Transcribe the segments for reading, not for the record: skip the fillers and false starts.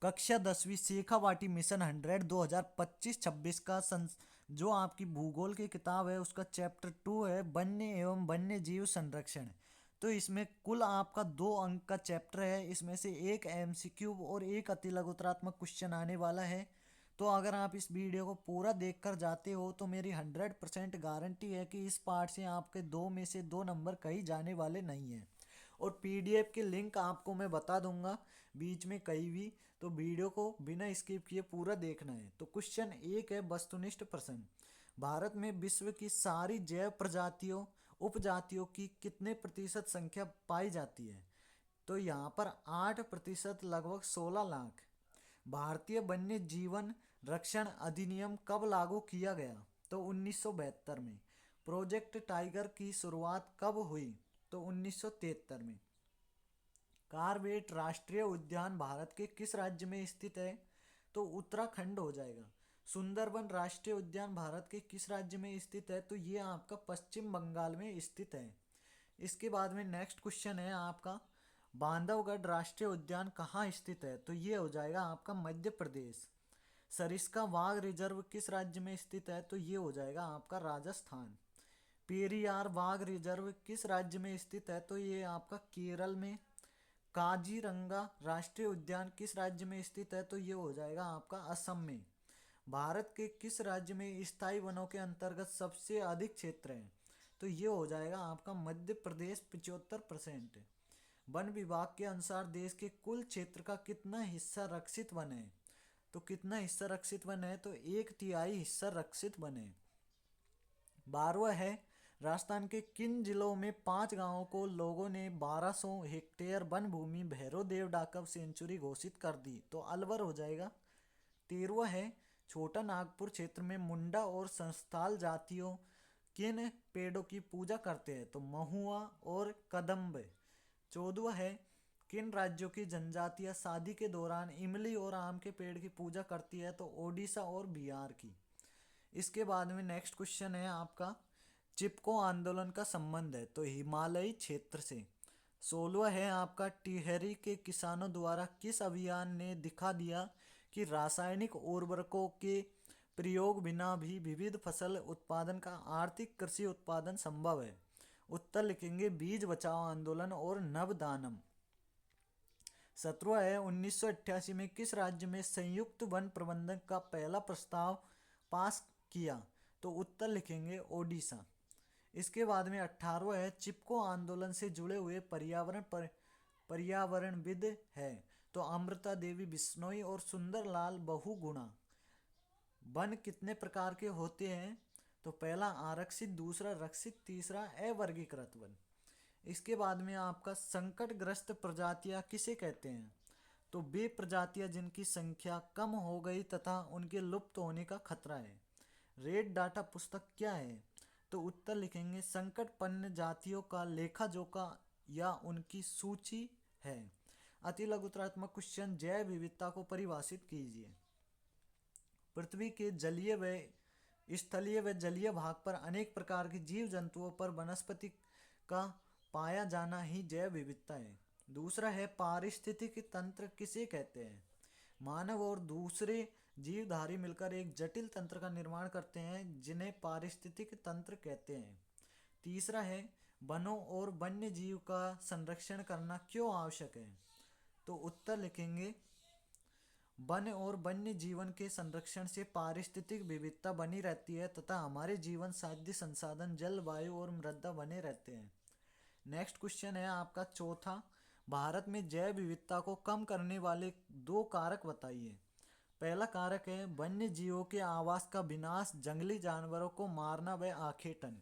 कक्षा 10वीं शेखावाटी मिशन 100 2025-26 का जो आपकी भूगोल की किताब है उसका चैप्टर 2 है वन्य एवं वन्य जीव संरक्षण। तो इसमें कुल आपका 2 अंक का चैप्टर है, इसमें से एक एमसीक्यू और एक अति लघुतरात्मक क्वेश्चन आने वाला है। तो अगर आप इस वीडियो को पूरा देख कर जाते हो तो मेरी 100% गारंटी है कि इस पार्ट से आपके 2 में से 2 नंबर कहीं जाने वाले नहीं हैं। और पीडीएफ के लिंक आपको मैं बता दूंगा बीच में कहीं भी, तो वीडियो को बिना स्किप किए पूरा देखना है। तो क्वेश्चन एक है वस्तुनिष्ठ प्रश्न। भारत में विश्व की सारी जैव प्रजातियों उपजातियों की कितने प्रतिशत संख्या पाई जाती है? तो यहाँ पर 8%, लगभग 16 लाख। भारतीय वन्य जीवन रक्षण अधिनियम कब लागू किया गया? तो 1972 में। प्रोजेक्ट टाइगर की शुरुआत कब हुई? तो 1973 में। कार्बेट राष्ट्रीय उद्यान भारत के किस राज्य में स्थित है? तो उत्तराखंड हो जाएगा। सुंदरबन राष्ट्रीय उद्यान भारत के किस राज्य में स्थित है? तो ये आपका पश्चिम बंगाल में स्थित है। इसके बाद में नेक्स्ट क्वेश्चन है आपका, बांधवगढ़ राष्ट्रीय उद्यान कहाँ स्थित है? तो ये हो जाएगा आपका मध्य प्रदेश। सरिस्का बाघ रिजर्व किस राज्य में स्थित है? तो ये हो जाएगा आपका राजस्थान। पेरियार बाघ रिजर्व किस राज्य में स्थित है? तो ये आपका केरल में। काजीरंगा राष्ट्रीय उद्यान किस राज्य में स्थित है? तो ये हो जाएगा आपका असम में। भारत के किस राज्य में स्थायी वनों के अंतर्गत सबसे अधिक क्षेत्र है? तो ये हो जाएगा आपका मध्य प्रदेश, 75%। वन विभाग के अनुसार देश के कुल क्षेत्र का कितना हिस्सा रक्षित वन है? तो कितना हिस्सा रक्षित वन है? तो 1/3 हिस्सा रक्षित वन है। 12वां है, राजस्थान के किन जिलों में 5 गांवों को लोगों ने 1200 हेक्टेयर वन भूमि भैरव देव डाकब सेंचुरी घोषित कर दी? तो अलवर हो जाएगा। 13वां है, छोटा नागपुर क्षेत्र में मुंडा और संस्थाल जातियों किन पेड़ों की पूजा करते हैं? तो महुआ और कदम्ब। 14वां है, किन राज्यों की जनजातियां शादी के दौरान इमली और आम के पेड़ की पूजा करती है? तो ओडिशा और बिहार की। इसके बाद में नेक्स्ट क्वेश्चन है आपका, चिपको आंदोलन का संबंध है? तो हिमालयी क्षेत्र से। 16वां है आपका, टिहरी के किसानों द्वारा किस अभियान ने दिखा दिया कि रासायनिक उर्वरकों के प्रयोग बिना भी विविध फसल उत्पादन का आर्थिक कृषि उत्पादन संभव है? उत्तर लिखेंगे बीज बचाओ आंदोलन और नवदानम। 17वां है, 1988 में किस राज्य में संयुक्त वन प्रबंधन का पहला प्रस्ताव पास किया? तो उत्तर लिखेंगे ओडिशा। इसके बाद में 18वां है, चिपको आंदोलन से जुड़े हुए पर्यावरणविद है? तो अमृता देवी बिश्नोई और सुंदरलाल बहुगुणा। वन कितने प्रकार के होते हैं? तो पहला आरक्षित, दूसरा रक्षित, तीसरा अवर्गीकृत वन। इसके बाद में आपका संकटग्रस्त प्रजातियां किसे कहते हैं? तो वे प्रजातियां जिनकी संख्या कम हो गई तथा उनके लुप्त होने का खतरा है। रेड डाटा पुस्तक क्या है? तो उत्तर लिखेंगे संकटपन्न जातियों का लेखा जोखा या उनकी सूची है। अति लघुतरात्मक क्वेश्चन, जैव विविधता को परिभाषित कीजिए। पृथ्वी के जलीय व स्थलीय व जलीय भाग पर अनेक प्रकार के जीव जंतुओं पर वनस्पति का पाया जाना ही जैव विविधता है। दूसरा है, पारिस्थितिक तंत्र किसे कहते हैं? मानव और दूसरे जीवधारी मिलकर एक जटिल तंत्र का निर्माण करते हैं जिन्हें पारिस्थितिक तंत्र कहते हैं। तीसरा है, वनों और वन्य जीव का संरक्षण करना क्यों आवश्यक है? तो उत्तर लिखेंगे वन और वन्य जीवन के संरक्षण से पारिस्थितिक विविधता बनी रहती है तथा हमारे जीवन साध्य संसाधन जल, वायु और मृदा बने रहते हैं। नेक्स्ट क्वेश्चन है आपका चौथा, भारत में जैव विविधता को कम करने वाले 2 कारक बताइए। पहला कारक है वन्य जीवों के आवास का विनाश, जंगली जानवरों को मारना व आखेटन।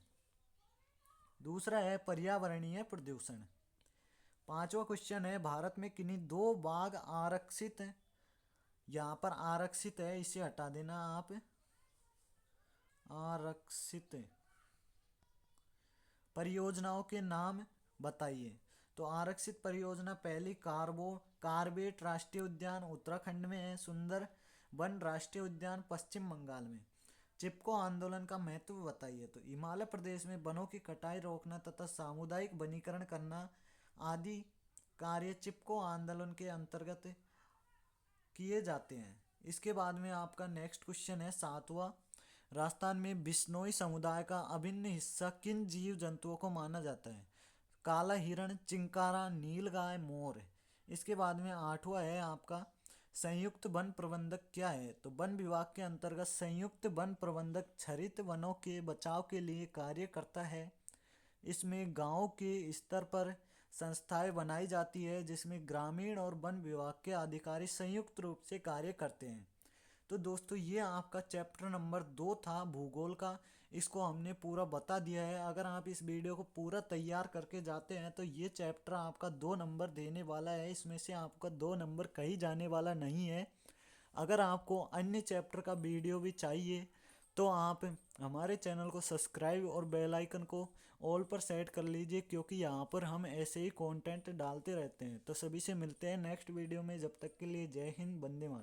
दूसरा है पर्यावरणीय प्रदूषण। पांचवा क्वेश्चन है, भारत में किन्हीं 2 बाघ आरक्षित, यहाँ पर आरक्षित है इसे हटा देना आप, आरक्षित परियोजनाओं के नाम बताइए। तो आरक्षित परियोजना पहली कार्बेट राष्ट्रीय उद्यान उत्तराखंड में है। सुंदर वन राष्ट्रीय उद्यान पश्चिम बंगाल में। चिपको आंदोलन का महत्व बताइए। तो हिमाचल प्रदेश में वनों की कटाई रोकना तथा सामुदायिक वनीकरण करना आदि कार्य चिपको आंदोलन के अंतर्गत किए जाते हैं। इसके बाद में आपका नेक्स्ट क्वेश्चन है 7वां। राजस्थान में बिश्नोई समुदाय का अभिन्न हिस्सा किन जीव जंतुओं को माना जाता है? काला हिरण, चिंकारा, नीलगाय, मोर। इसके बाद में 8वां है आपका संयुक्त वन प्रबंधक क्या है? तो वन विभाग के अंतर्गत संयुक्त वन प्रबंधक हरित वनों के बचाव के लिए कार्य करता है। इसमें गांव के स्तर पर संस्थाएं बनाई जाती है जिसमें ग्रामीण और वन विभाग के अधिकारी संयुक्त रूप से कार्य करते हैं। तो दोस्तों ये आपका चैप्टर नंबर 2 था भूगोल का। इसको हमने पूरा बता दिया है। अगर आप इस वीडियो को पूरा तैयार करके जाते हैं तो ये चैप्टर आपका 2 नंबर देने वाला है। इसमें से आपका 2 नंबर कहीं जाने वाला नहीं है। अगर आपको अन्य चैप्टर का वीडियो भी चाहिए तो आप हमारे चैनल को सब्सक्राइब और बेल आइकन को ऑल पर सेट कर लीजिए, क्योंकि यहाँ पर हम ऐसे ही कंटेंट डालते रहते हैं। तो सभी से मिलते हैं नेक्स्ट वीडियो में। जब तक के लिए जय हिंद, वंदे मातरम।